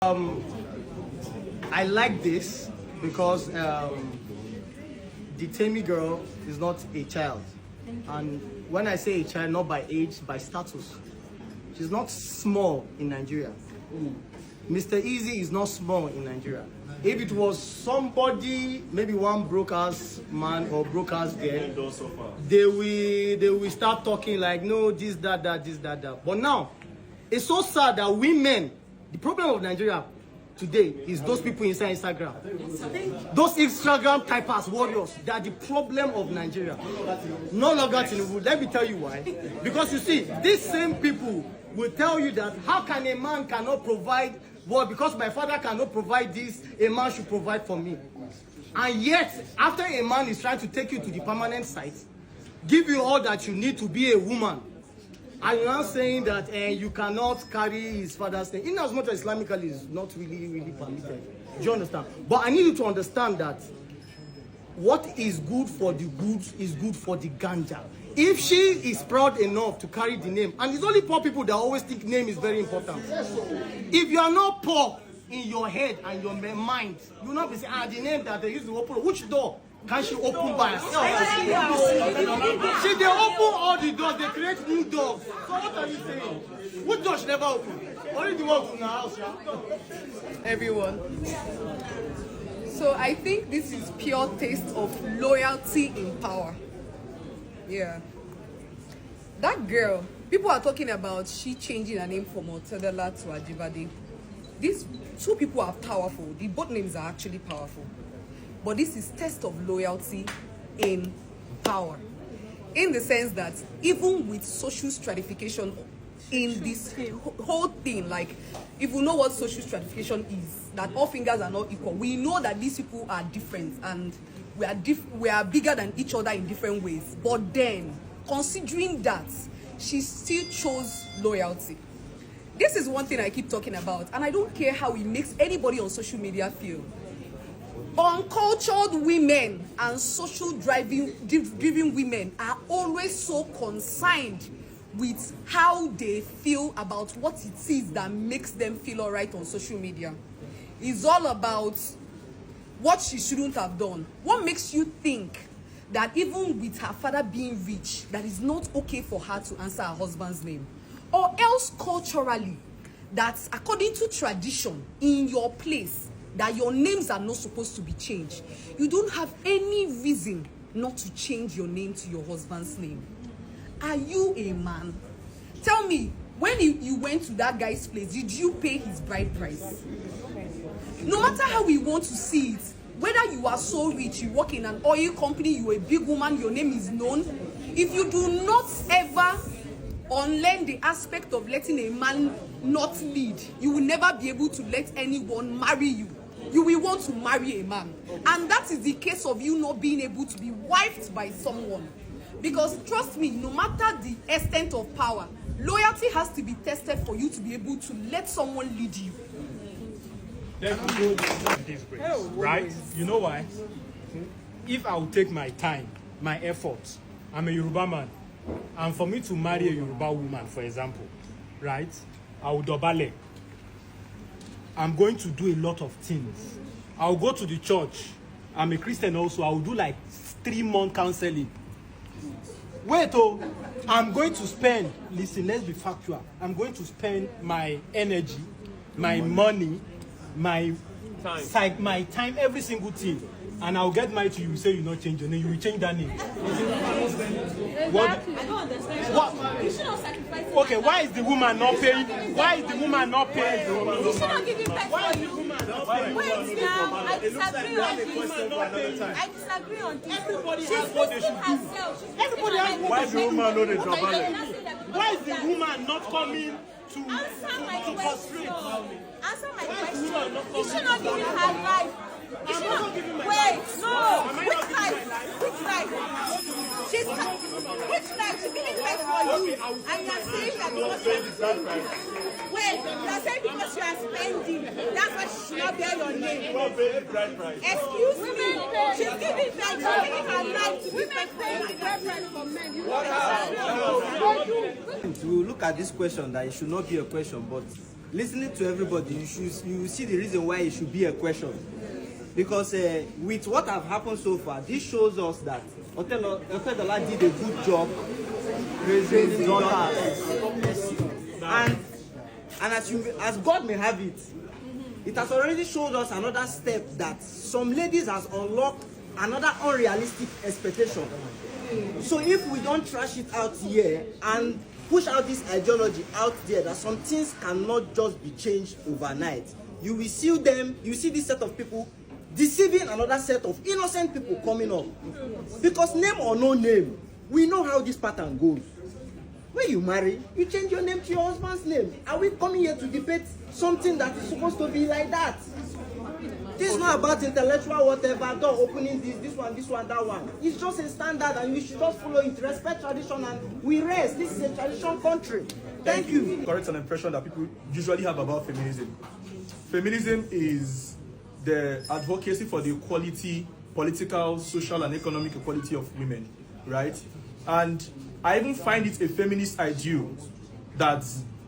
I like this because the Temi girl is not a child, and when I say a child, not by age, by status. She's not small in Nigeria. Mr. Easy is not small in Nigeria. If it was somebody, maybe one broke-ass man or broke-ass girl, they will start talking like, no, this, that. But now, it's so sad that women, the problem of Nigeria today is those people inside Instagram. Those Instagram typers, warriors, they are the problem of Nigeria. No longer Tinubu. Let me tell you why. Because you see, these same people will tell you that how can a man cannot provide, well, because my father cannot provide this, a man should provide for me. And yet, after a man is trying to take you to the permanent site, give you all that you need to be a woman, and you're not saying that you cannot carry his father's name, in as much as Islamically is not really permitted. Do you understand? But I need you to understand that what is good for the goods is good for the ganja. If she is proud enough to carry the name, and it's only poor people that always think name is very important. If you are not poor in your head and your mind, you will not be saying, the name that they use to open, which door can she open by herself? She they open all the doors, they create new doors. So what are you saying? Which door she never open? Only the ones in the house, yeah? Everyone. So I think this is pure taste of loyalty in power. Yeah. That girl, people are talking about she changing her name from Otedola to Ajibade. These two people are powerful. The both names are actually powerful. But this is test of loyalty in power. In the sense that even with social stratification in this whole thing, like if we know what social stratification is, that all fingers are not equal, we know that these people are different and we are bigger than each other in different ways. But then, considering that, she still chose loyalty. This is one thing I keep talking about, and I don't care how it makes anybody on social media feel. Uncultured women and social driven women are always so concerned with how they feel about what it is that makes them feel all right on social media. It's all about what she shouldn't have done. What makes you think that even with her father being rich, that is not okay for her to answer her husband's name? Or else culturally, that according to tradition in your place, that your names are not supposed to be changed. You don't have any reason not to change your name to your husband's name. Are you a man? Tell me, when you went to that guy's place, did you pay his bride price? No matter how we want to see it, whether you are so rich, you work in an oil company, you're a big woman, your name is known, if you do not ever unlearn the aspect of letting a man not lead, you will never be able to let anyone marry you. You will want to marry a man. And that is the case of you not being able to be wifed by someone. Because trust me, no matter the extent of power, loyalty has to be tested for you to be able to let someone lead you. Right? You know why? If I will take my time, my effort, I'm a Yoruba man, and for me to marry a Yoruba woman, for example, right, I will dobale. I'm going to do a lot of things. I'll go to the church. I'm a Christian also. I will do like 3-month counseling. Wait, I'm going to spend, listen, let's be factual. I'm going to spend my energy, my money, my time, every single thing. And I'll get married to you, you say you not change your name, you will change that name. What? I don't understand. What? You should not sacrifice. Okay, why is the woman not paying? Why is the woman not paying? You should not give him back Why for is the you. woman not paying? Wait now, I disagree on this. I I disagree on this. Everybody She's has what they boosting should do. herself. She's Everybody has what Why they the should woman do. know the job? Why is the woman not coming to Answer my frustrate? question. Answer my Why is the question. woman not You coming? should not give him her life. You should not giving my wait. life. No. Am I Which not giving life? my life? Which life? Which life? She's giving life for you. And you're saying that because you are spending. Wait, you're saying because you are spending, that's why she should not bear your name. Excuse me. She's giving life. She's giving her life to women paying the bride price for men. To look at this question, that it should not be a question, but listening to everybody, you see the reason why it should be a question. Because with what have happened so far, this shows us that Otedola did a good job raising his daughters. And as God may have it, it has already showed us another step that some ladies has unlocked another unrealistic expectation. So if we don't trash it out here and push out this ideology out there that some things cannot just be changed overnight, you will see this set of people deceiving another set of innocent people coming up. Because name or no name, we know how this pattern goes. When you marry, you change your name to your husband's name. Are we coming here to debate something that is supposed to be like that? This is not about intellectual whatever, door opening this one, that one. It's just a standard and we should just follow it, respect tradition, and we rest. This is a tradition country. Thank you. Correct an impression that people usually have about feminism. Feminism is the advocacy for the equality, political, social, and economic equality of women, right? And I even find it a feminist ideal that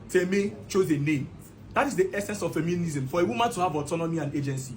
Temi chose a name. That is the essence of feminism, for a woman to have autonomy and agency.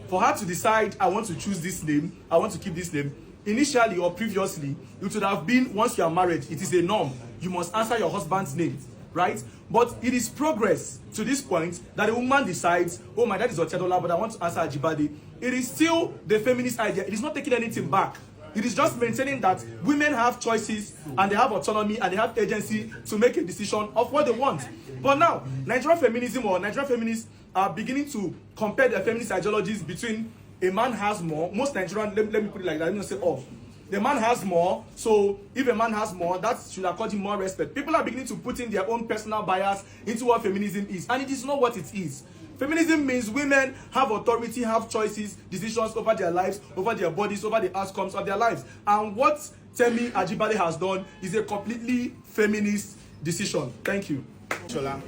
For her to decide, I want to choose this name, I want to keep this name. Initially or previously, it would have been, once you are married, it is a norm. You must answer your husband's name, right? But it is progress to this point that a woman decides, oh, my dad is Otedola, but I want to answer Ajibade. It is still the feminist idea. It is not taking anything back. It is just maintaining that women have choices and they have autonomy and they have agency to make a decision of what they want. But now, Nigerian feminism or Nigerian feminists are beginning to compare their feminist ideologies between a man has more. Most Nigerian, let me put it like that, let me say, oh, the man has more, so if a man has more, that should accord him more respect. People are beginning to put in their own personal bias into what feminism is, and it is not what it is. Feminism means women have authority, have choices, decisions over their lives, over their bodies, over the outcomes of their lives. And what Temi Ajibade has done is a completely feminist decision. Thank you. Chola,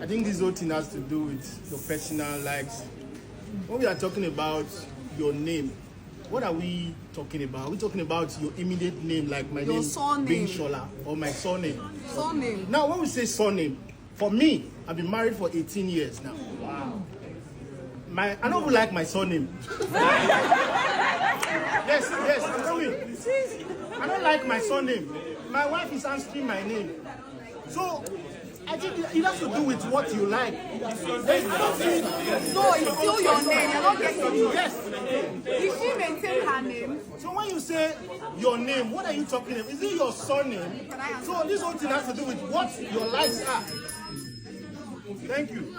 I think this whole thing has to do with your personal lives. When we are talking about your name, what are we talking about? Are we talking about your immediate name, like my your name surname being Shola, or my surname? Surname. Now, when we say surname, for me, I've been married for 18 years now. Wow. I don't even like my surname. yes, I'm coming. I don't like my surname. My wife is answering my name. So, I think it has to do with what you like. There's nothing. No, it's still your name. You're not getting it. Yes. If she maintain her name. So when you say your name, what are you talking about? Is it your surname? So this whole thing has to do with what your likes are. Thank you.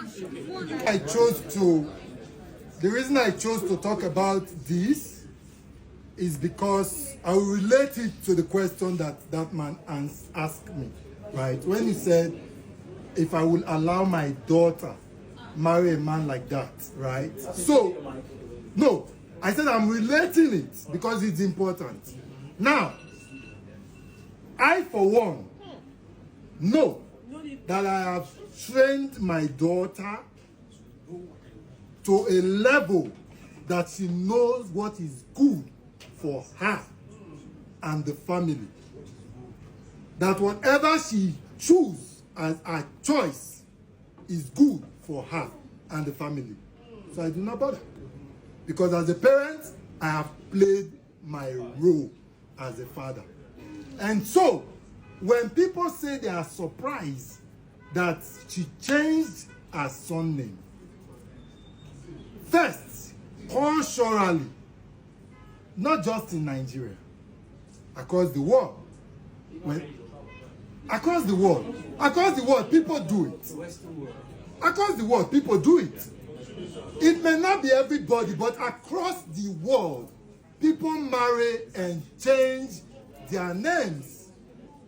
The reason I chose to talk about this is because I will relate it to the question that man asked me, right? When he said, if I will allow my daughter marry a man like that, right? So, no, I said I'm relating it because it's important. Now, I, for one, know that I have trained my daughter to a level that she knows what is good for her and the family. That whatever she chooses as a choice is good for her and the family. So I do not bother. Because as a parent, I have played my role as a father. And so, when people say they are surprised that she changed her surname, first, culturally, not just in Nigeria, across the world, across the world, people do it. Across the world, people do it. It may not be everybody, but across the world, people marry and change their names.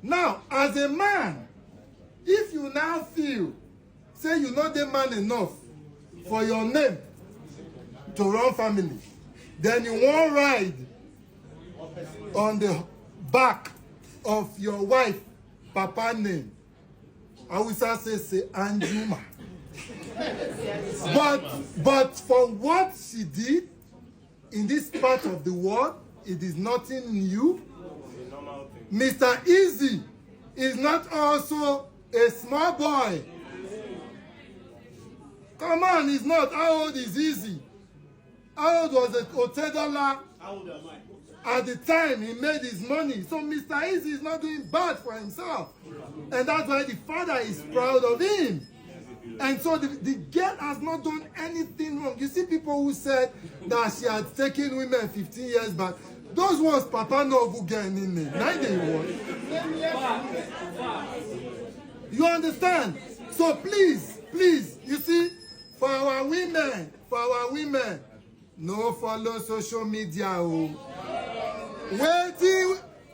Now, as a man, if you now feel, say you're not the man enough for your name to run family, then you won't ride on the back of your wife, papa name. I will say Anjuma. But for what she did in this part of the world, it is nothing new. Mr. Easy is not also a small boy. Come on, it's not. How old is Easy? How old was Otedola? How old am I? At the time he made his money. So Mr. Easy is not doing bad for himself. And that's why the father is proud of him. And so the girl has not done anything wrong. You see people who said that she had taken women 15 years back. Those ones, Papa no who get in there. Now they want. You understand? So please, you see, for our women, no follow social media. Oh.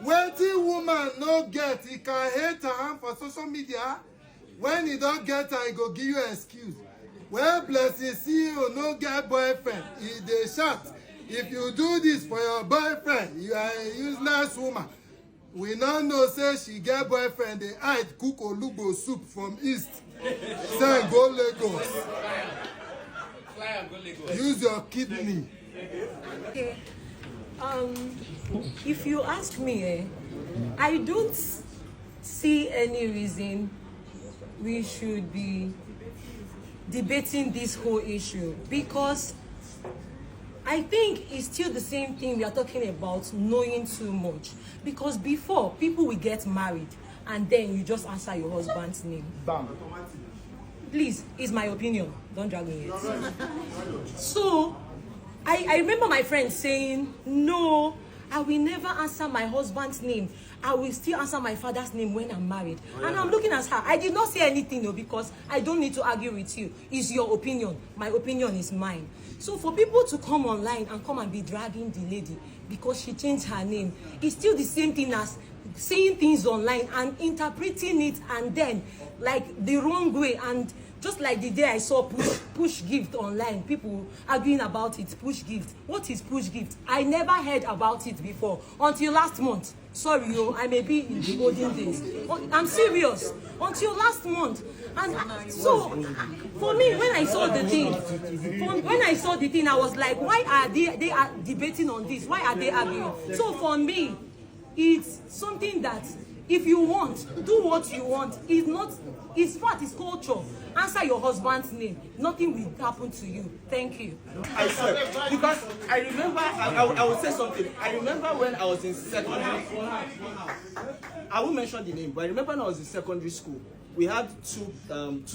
Waiting woman no get, he can hate her for social media. When he don't get her, he go give you an excuse. Well, blessing, see you no get boyfriend. He dey shout. If you do this for your boyfriend, you are a useless woman. We now know say she get boyfriend, they hide cook olubo soup from east. Say go Lagos. Use your kidney. Okay. If you ask me, I don't see any reason we should be debating this whole issue, because I think it's still the same thing we are talking about, knowing too much. Because before, people will get married and then you just answer your husband's name. Bam. Please, it's my opinion. Don't drag me yet. So, I remember my friend saying, no, I will never answer my husband's name. I will still answer my father's name when I'm married. And I'm looking at her. I did not say anything, though, because I don't need to argue with you. It's your opinion. My opinion is mine. So for people to come online and come and be dragging the lady because she changed her name, it's still the same thing as seeing things online and interpreting it and then like the wrong way. And just like the day I saw push gift online, people arguing about it, push gift. What is push gift? I never heard about it before until last month. Sorry, I may be in the olden days. I'm serious. Until last month. And so, for me, when I saw the thing, I was like, why are they are debating on this? Why are they arguing? So for me, it's something that if you want, do what you want. It's not, it's what is culture. Answer your husband's name. Nothing will happen to you. Thank you. I swear, because I remember, I will say something. I remember when I was in secondary school. I won't mention the name, but I remember when I was in secondary school, we had two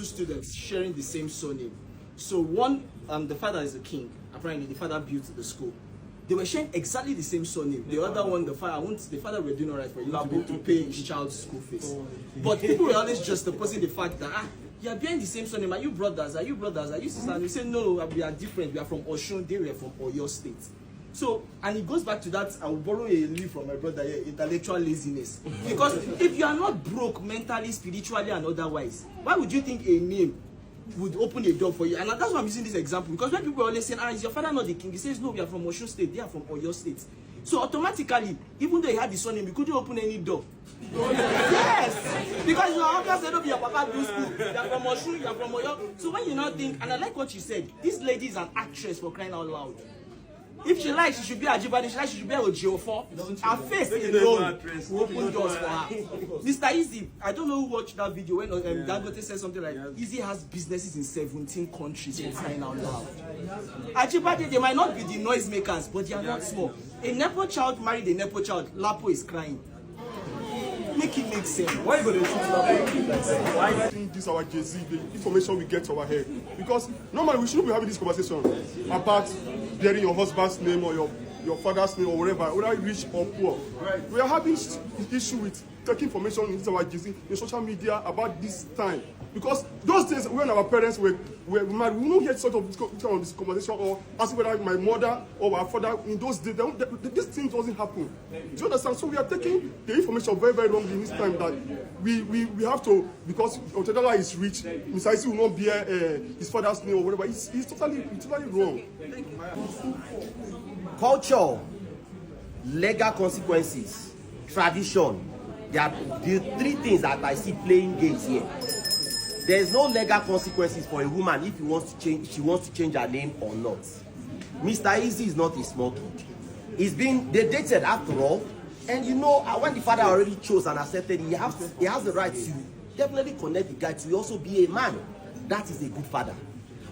students sharing the same surname. So one, the father is a king. Apparently, the father built the school. They were sharing exactly the same surname. The other one, the father were doing all right for him to pay his child's school fees. But people were always just opposing the fact that, you are bearing the same surname. Are you brothers? Are you brothers? Are you sisters? And we say, no, we are different. We are from Osun. They were from Oyo State. So, and it goes back to that, I will borrow a leaf from my brother here, intellectual laziness. Because if you are not broke mentally, spiritually, and otherwise, why would you think a name would open a door for you? And that's why I'm using this example. Because when people are always saying, is your father not the king? He says, no, we are from Osun State. They are from Oyo State. So automatically, even though he had the surname, he couldn't open any door. Yes! Because you are obviously not your papa do school. You are from Osun, you are from Oyo. So when you now think, and I like what you said, this lady is an actress, for crying out loud. If she likes, she should be Ajibade. She likes, she should be a Otedola. Her face alone will open doors for her. Mr. Easy, I don't know who watched that video when Dangote said something like, Easy has businesses in 17 countries, for crying out loud. Ajibade, they might not be the noisemakers, but they are not small. A Nepo child married a Nepo child. Lapo is crying. Make it make sense. Why are you going to shoot Lapo? Why do you think this our Jay-Z, the information we get to our head? Because normally we shouldn't be having this conversation about bearing your husband's name or your father's name or whatever, whether rich or poor. Right. We are having issue with taking information into our Jay-Z in social media about this time. Because those days when our parents were married, we don't get sort of this conversation or ask whether my mother or our father in those days, this thing doesn't happen. Do you understand? So we are taking the information very, very wrongly in this time that we have to, because Otedola is rich, Mr. Isi will not bear his father's name or whatever. It's totally wrong. Culture, legal consequences, tradition. There are the three things that I see playing games here. There is no legal consequences for a woman if she wants to change her name or not. Mr. Easy is not a small kid. They dated after all, and you know when the father already chose and accepted, he has the right to definitely connect the guy to also be a man. That is a good father.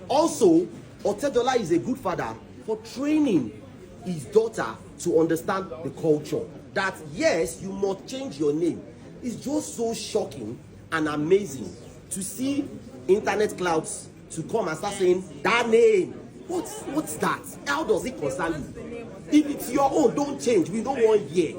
Also, Otedola is a good father for training his daughter to understand the culture. That yes, you must change your name. It's just so shocking and amazing to see internet clouds to come and start saying that name. What's that? How does it concern you? If it's your own, don't change. We don't want here.